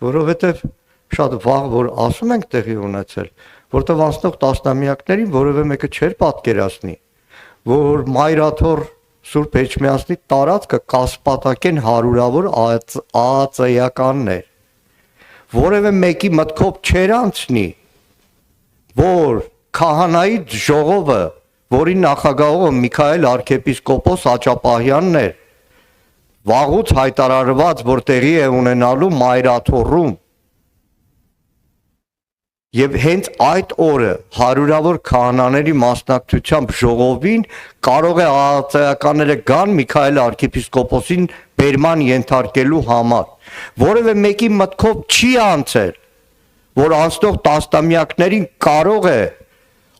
որովհետև շատ վաղ որ ասում ենք տեղի ունեցել, որտեղ անցնող տասնամյակներին որևէ մեկը չէր պատկերացնի, որ Մայրաթոր Սուրբ Էջմիածնի տարածքը կասպատակեն հարյուրավոր ԱԱԾ-ականներ, որևէ մեկի մտքով չէր անցնի, որ քահանայի ժողովը, որի նախագահողը Միքայել arczepiskopos Աճապահյանն էր, վաղուց հայտարարված, որ տեղի է ունենալու Մայրաթորում, եւ հենց այդ օրը հարյուրավոր քահանաների մասնակցությամբ ժողովին կարող է ԱԱԾ-ականները գան Միքայել arczepiskoposին բերման ենթարկելու համար, որևէ մեկի մտքով չի անցել, որ անցնող տասնամյակներին կարող է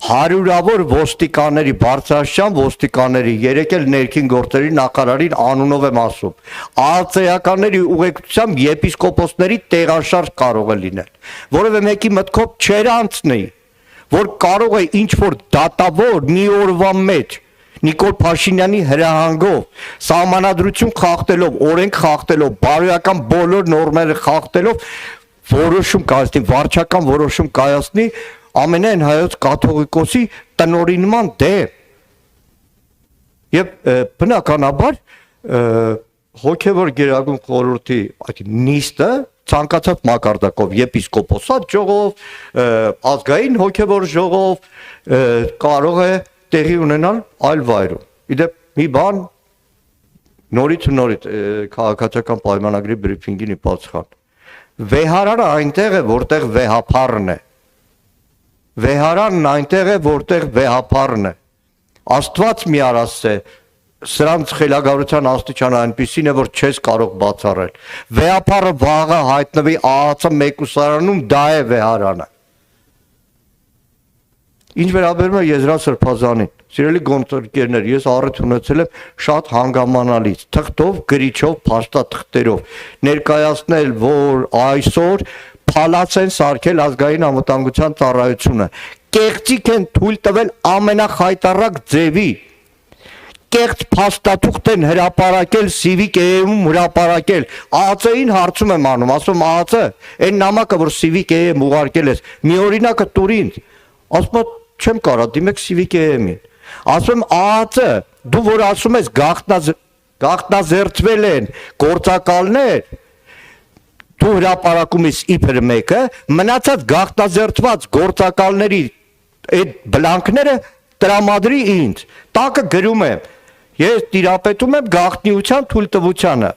հարյուրավոր ոստիկանների, բարձրաստիճան ոստիկանների, երեկ էլ ներքին գործերի նախարարին անունով եմ ասում, ԱԱԾ-ականների ուղեկցությամբ եպիսկոպոսների տեղաշարժ կարող է լինել, որևէ մեկի մտքով չէր անցնի, որ կարող է ինչ-որ դատավոր մի օրվա մեջ Նիկոլ Փաշինյանի հրահանգով, սահմանադրություն խախտելով, օրենք խախտելով, բարոյական բոլոր նորմերը խախտելով որոշում կայացնի, վարչական որոշում կայացնի ամենայն հայոց կաթողիկոսի տնօրինման դեմ։ Եվ բնականաբար հոգևոր գերագույն խորհրդի այդ նիստը ցանկացած մակարդակով եպիսկոպոսատ ժողով, ազգային հոգևոր ժողով կարող է տեղի ունենալ այլ վայրում։ Իդեպ մի բան նորից քաղաքացիական պայմանագրի բրիֆինգին իպացխան։ Վեհարանը այնտեղ է, որտեղ վեհապարն է։ Վեհարանն այնտեղ է, որտեղ վեհապարն է։ Աստված մի արասե, սրանց խելագարության աստիճանը այնպիսին է, որ չես կարող բացառել։ Վեհապարը վաղը հայտնվի ԱԱԾ մեկուսարանում, դա է վեհարանը։ Ինչ վերաբերում է Եզրափ Սրբազանին, սիրելի գործընկերներ, ես առիթ ունեցել եմ շատ հանգամանալից, թղթով, գրիչով, փաստաթղթերով ներկայացնել, որ այսօր փալած են սարքել ազգային անվտանգության ծառայությունը, կեղծիք են թույլ տվել ամենախայտառակ ձևի, կեղծ փաստաթուղթ են հրապարակել Civic-ում հրապարակել, ԱԱԾ-ին հարցում եմ անում, ասում ԱԱԾ, այն նամակը, որ Civic-ում ուղարկել ես, մի օրինակ տուր ինձ, ասում եմ չեմ կարա, դիմեք Civic-ին, ասում եմ ԱԱԾ, դու որ ասում ես գաղտնազերծվել են գործակալներ, դու հրապարակում ես իբր մեկը, մնացած գաղտնազերծված գործակալների այդ բլանքները տրամադրի ինձ, տակը գրում եմ, ես տիրապետում եմ գաղտնիության թույլտվությանը,